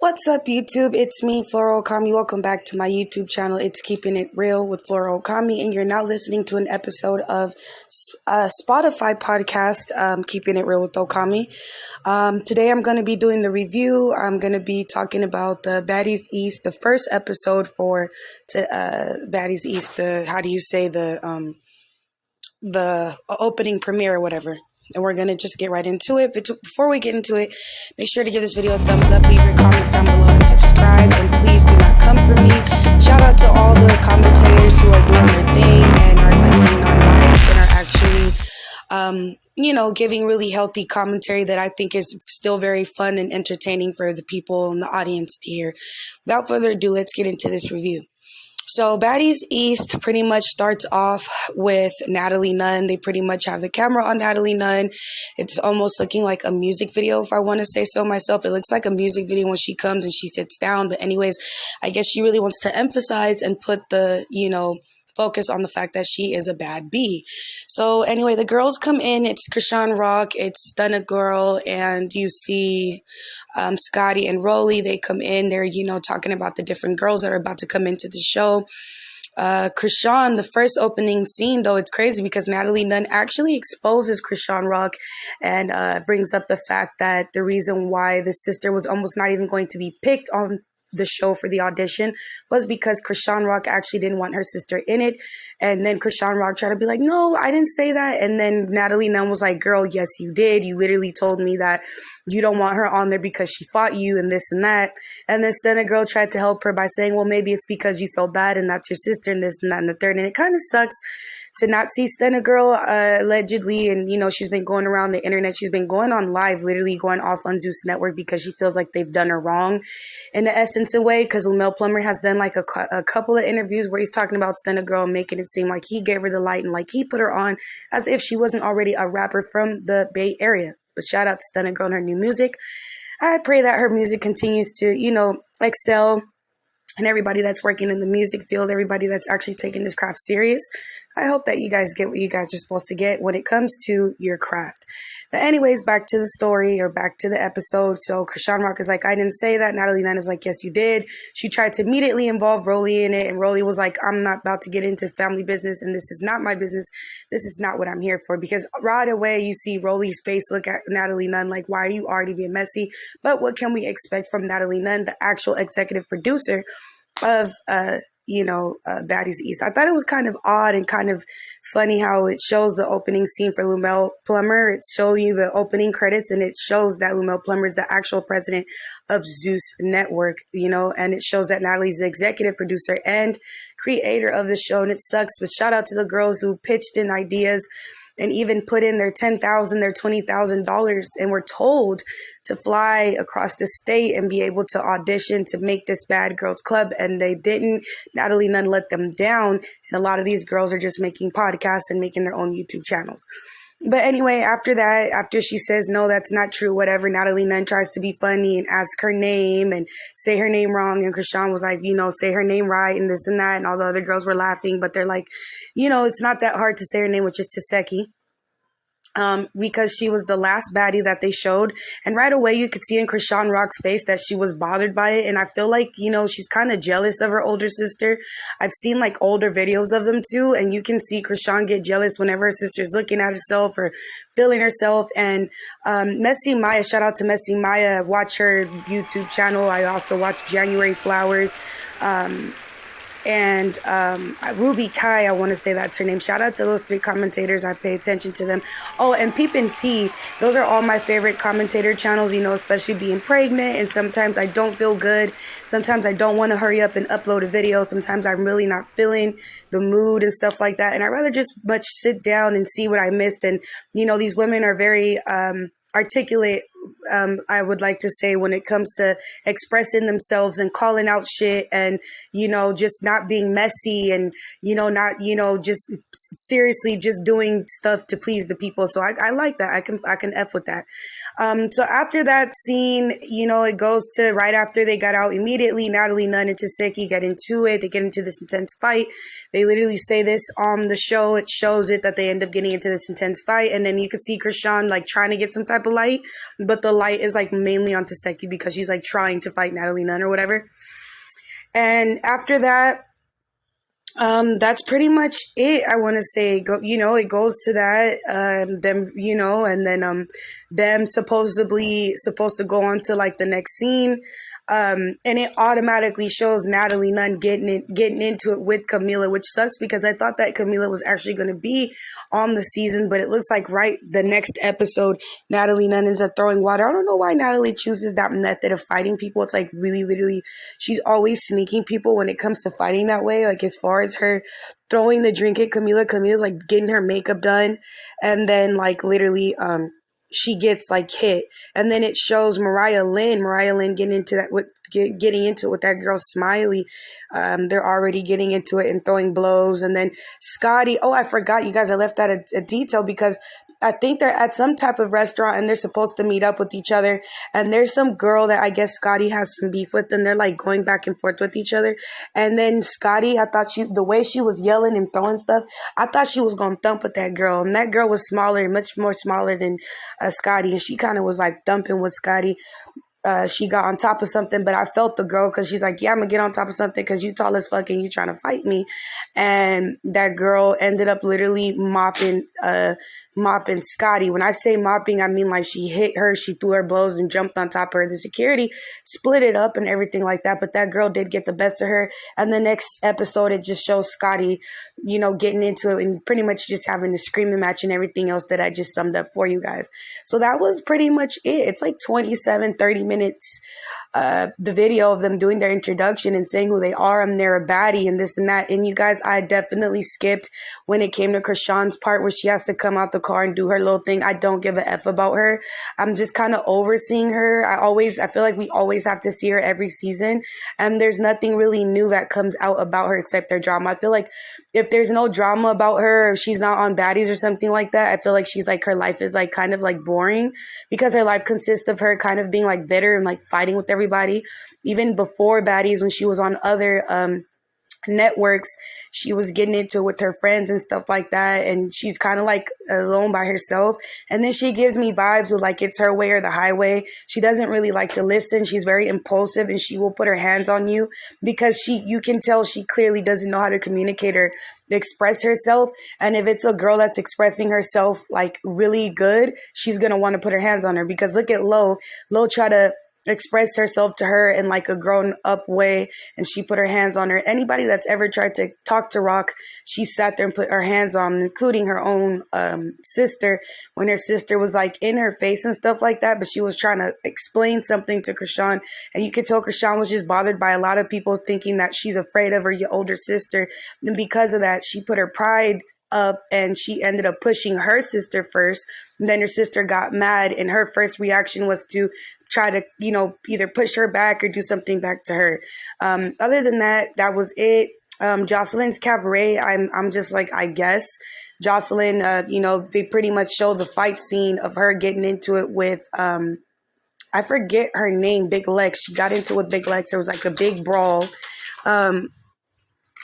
What's up, YouTube? It's me, Flora Okami. Welcome back to my YouTube channel. It's Keeping It Real with Flora Okami, and you're now listening to an episode of a Spotify podcast, Keeping It Real with Okami. Today I'm going to be doing the review. I'm going to be talking about the Baddies East, the first episode for Baddies East. The opening premiere or whatever. And we're going to just get right into it. But before we get into it, make sure to give this video a thumbs up, leave your comments down below, and subscribe. And please do not come for me. Shout out to all the commentators who are doing their thing and are being non-biased and are actually, giving really healthy commentary that I think is still very fun and entertaining for the people in the audience to hear. Without further ado, let's get into this review. So Baddies East pretty much starts off with Natalie Nunn. They pretty much have the camera on Natalie Nunn. It's almost looking like a music video, if I want to say so myself. It looks like a music video when she comes and she sits down. But anyways, I guess she really wants to emphasize and put the, focus on the fact that she is a bad bee. So anyway, the girls come in. It's Krishan Rock, it's Stunna Girl, and you see Scotty and Rolly. They come in. They're, talking about the different girls that are about to come into the show. Krishan, the first opening scene, though, it's crazy because Natalie Nunn actually exposes Krishan Rock and brings up the fact that the reason why the sister was almost not even going to be picked on the show for the audition was because Krishan Rock actually didn't want her sister in it. And then Krishan Rock tried to be like, no, I didn't say that. And then Natalie Nunn was like, girl, yes, you did. You literally told me that you don't want her on there because she fought you and this and that. And then Stunna Girl tried to help her by saying, well, maybe it's because you felt bad and that's your sister and this and that and the third. And it kind of sucks to not see Stunna Girl allegedly, and she's been going around the internet. She's been going on live, literally going off on ZEUSnetwork because she feels like they've done her wrong in the essence and way. Because Mel Plummer has done like a couple of interviews where he's talking about Stunna Girl, making it seem like he gave her the light and like he put her on as if she wasn't already a rapper from the Bay Area. But shout out to Stunna Girl and her new music. I pray that her music continues to, excel. And everybody that's working in the music field, everybody that's actually taking this craft serious, I hope that you guys get what you guys are supposed to get when it comes to your craft. But anyways, back to the story or back to the episode. So Krishan Rock is like, I didn't say that. Natalie Nunn is like, yes, you did. She tried to immediately involve Rolly in it. And Rolly was like, I'm not about to get into family business. And this is not my business. This is not what I'm here for. Because right away, you see Rolly's face look at Natalie Nunn like, why are you already being messy? But what can we expect from Natalie Nunn, the actual executive producer of, Baddies East? I thought it was kind of odd and kind of funny how it shows the opening scene for Mel Plummer. It shows you the opening credits and it shows that Mel Plummer is the actual president of ZEUSnetwork, and it shows that Natalie's the executive producer and creator of the show. And it sucks, but shout out to the girls who pitched in ideas and even put in their $10,000, their $20,000, and were told to fly across the state and be able to audition to make this Bad Girls Club, and they didn't. Natalie Nunn let them down, and a lot of these girls are just making podcasts and making their own YouTube channels. But anyway, after that, after she says, no, that's not true, whatever, Natalie Nunn tries to be funny and ask her name and say her name wrong. And Krishan was like, say her name right and this and that. And all the other girls were laughing, but they're like, it's not that hard to say her name, which is Taseki. Because she was the last baddie that they showed. And right away, you could see in Krishan Rock's face that she was bothered by it. And I feel like, she's kind of jealous of her older sister. I've seen like older videos of them too. And you can see Krishan get jealous whenever her sister's looking at herself or feeling herself. And Messy Maya, shout out to Messy Maya. Watch her YouTube channel. I also watch January Flowers. And Ruby Kai, I want to say that's her name. Shout out to those three commentators. I pay attention to them. Oh, and Peep and Tea. Those are all my favorite commentator channels, especially being pregnant. And sometimes I don't feel good. Sometimes I don't want to hurry up and upload a video. Sometimes I'm really not feeling the mood and stuff like that. And I'd rather just much sit down and see what I missed. And, these women are very articulate, I would like to say, when it comes to expressing themselves and calling out shit and, just not being messy and, not, just seriously just doing stuff to please the people. So I like that. I can F with that. So after that scene, it goes to right after they got out immediately, Natalie Nunn and Taseki get into it. They get into this intense fight. They literally say this on the show. It shows it that they end up getting into this intense fight. And then you could see Krishan like trying to get some type of light, but the light is like mainly on Taseki because she's like trying to fight Natalie Nunn or whatever. And after that, that's pretty much it. I want to say, it goes to that, them, and then, them supposed to go on to like the next scene. And it automatically shows Natalie Nunn getting into it with Camila, which sucks because I thought that Camila was actually going to be on the season, but it looks like the next episode, Natalie Nunn ends up throwing water. I don't know why Natalie chooses that method of fighting people. It's like really, literally, she's always sneaking people when it comes to fighting that way. Like as far as her throwing the drink at Camila's like getting her makeup done, and then like literally, she gets like hit, and then it shows Mariah Lynn getting into that getting into it with that girl Smiley. They're already getting into it and throwing blows, and then Scotty. Oh, I forgot, you guys. I left out a detail because I think they're at some type of restaurant and they're supposed to meet up with each other. And there's some girl that I guess Scotty has some beef with, and they're like going back and forth with each other. And then Scotty, I thought the way she was yelling and throwing stuff, I thought she was going to thump with that girl. And that girl was smaller, much more smaller than Scotty. And she kind of was like thumping with Scotty. She got on top of something, but I felt the girl because she's like, yeah, I'm going to get on top of something because you tall as fuck and you trying to fight me. And that girl ended up literally mopping Scotty. When I say mopping, I mean like she hit her, she threw her blows and jumped on top of her. The security split it up and everything like that, but that girl did get the best of her. And the next episode, it just shows Scotty, getting into it and pretty much just having the screaming match and everything else that I just summed up for you guys. So that was pretty much it. It's like 30 minutes, the video of them doing their introduction and saying who they are and they're a baddie and this and that. And you guys, I definitely skipped when it came to Krishan's part where she has to come out the car and do her little thing. I don't give a F about her. I'm just kind of overseeing her. I feel like we always have to see her every season, and there's nothing really new that comes out about her except their drama. I feel like if there's no drama about her, or if she's not on Baddies or something like that, I feel like she's like, her life is like kind of like boring because her life consists of her kind of being like bitter and like fighting with everybody. Even before Baddies, when she was on other networks, she was getting into it with her friends and stuff like that, and she's kind of like alone by herself. And then she gives me vibes with like it's her way or the highway. She doesn't really like to listen. She's very impulsive, and she will put her hands on you because you can tell she clearly doesn't know how to communicate or express herself. And if it's a girl that's expressing herself like really good, she's gonna want to put her hands on her, because look at Lo try to express herself to her in like a grown up way, and she put her hands on her. Anybody that's ever tried to talk to Rock, she sat there and put her hands on, including her own sister, when her sister was like in her face and stuff like that, but she was trying to explain something to Krishan, and you could tell Krishan was just bothered by a lot of people thinking that she's afraid of her older sister, and because of that, she put her pride up and she ended up pushing her sister first. And then her sister got mad, and her first reaction was to try to, either push her back or do something back to her. Other than that, that was it. Joselinescaberet, I'm just like, I guess Jocelyn, they pretty much show the fight scene of her getting into it with, I forget her name, Big Lex. She got into it with Big Lex. There was like a big brawl.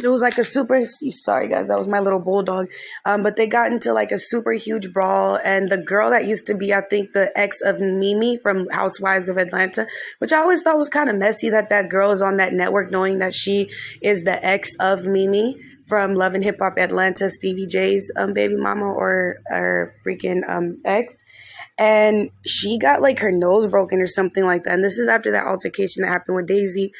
It was like a super, sorry guys, that was my little bulldog. But they got into like a super huge brawl, and the girl that used to be, I think, the ex of Mimi from Housewives of Atlanta, which I always thought was kind of messy that girl is on that network knowing that she is the ex of Mimi from Love and Hip Hop Atlanta, Stevie J's baby mama or freaking ex. And she got like her nose broken or something like that. And this is after that altercation that happened with Daisy.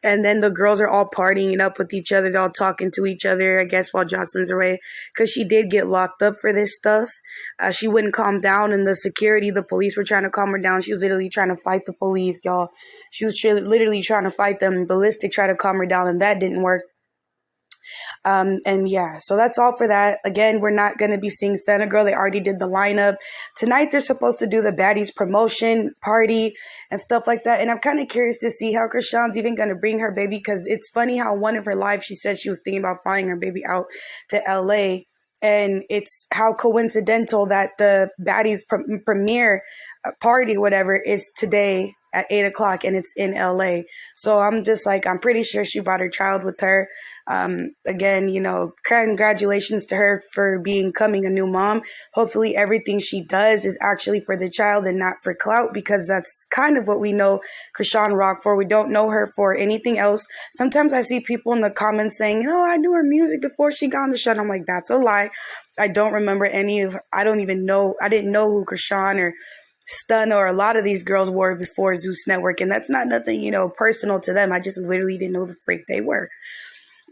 And then the girls are all partying up with each other. They're all talking to each other, I guess, while Jocelyn's away, because she did get locked up for this stuff. She wouldn't calm down, and the police were trying to calm her down. She was literally trying to fight the police, y'all. She was literally trying to fight them. Ballistic tried to calm her down, and that didn't work. And yeah, so that's all for that. Again, we're not going to be seeing Stunna Girl. They already did the lineup. Tonight, they're supposed to do the Baddies promotion party and stuff like that. And I'm kind of curious to see how Krishan's even going to bring her baby, because it's funny how one of her lives, she said she was thinking about flying her baby out to LA. And it's how coincidental that the Baddies premiere party, whatever, is today. at 8 o'clock and it's in LA. So I'm just like, I'm pretty sure she brought her child with her. Again, you know, congratulations to her for becoming a new mom. Hopefully everything she does is actually for the child and not for clout, because that's kind of what we know Chrisean Rock for. We don't know her for anything else. Sometimes I see people in the comments saying, you know, I knew her music before she got on the show. And I'm like, that's a lie. I don't remember any of her. I didn't know who Chrisean or Stun or a lot of these girls were before Zeus Network. And that's not nothing, you know, personal to them. I just literally didn't know the freak they were.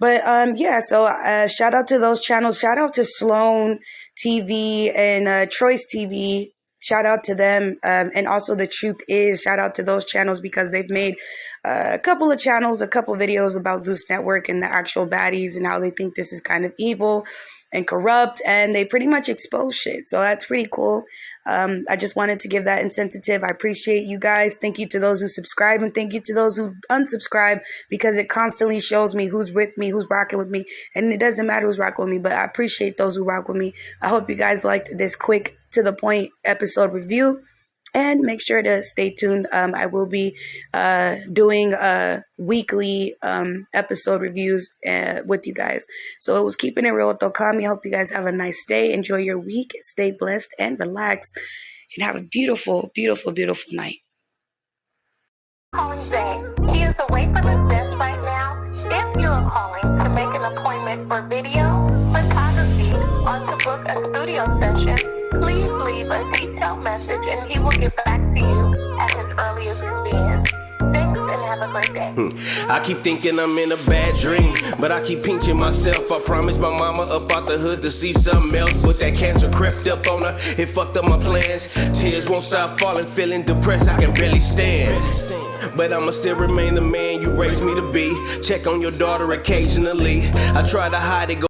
But yeah, so shout out to those channels. Shout out to Sloan TV and Troy's TV. Shout out to them. And also The Truth Is. Shout out to those channels because they've made a couple of channels, a couple of videos about Zeus Network and the actual baddies and how they think this is kind of evil and corrupt, and they pretty much expose shit. So that's pretty cool. I just wanted to give that incentive. I appreciate you guys. Thank you to those who subscribe, and thank you to those who unsubscribe, because it constantly shows me who's with me, who's rocking with me, and it doesn't matter who's rocking with me, but I appreciate those who rock with me. I hope you guys liked this quick, to the point episode review. And make sure to stay tuned. I will be doing weekly episode reviews with you guys. So it was keeping it real with Okami. I hope you guys have a nice day. Enjoy your week. Stay blessed and relax. And have a beautiful, beautiful, beautiful night. Calling Zay. He is away from his desk right now. If you are calling to make an appointment for video, photography, or to book a studio session, please leave a detailed message and he will get back to you at his earliest convenience. Thanks and have a great day. I keep thinking I'm in a bad dream, but I keep pinching myself. I promised my mama up out the hood to see something else, but that cancer crept up on her. It fucked up my plans. Tears won't stop falling, feeling depressed. I can barely stand. But I'ma still remain the man you raised me to be. Check on your daughter occasionally. I try to hide it.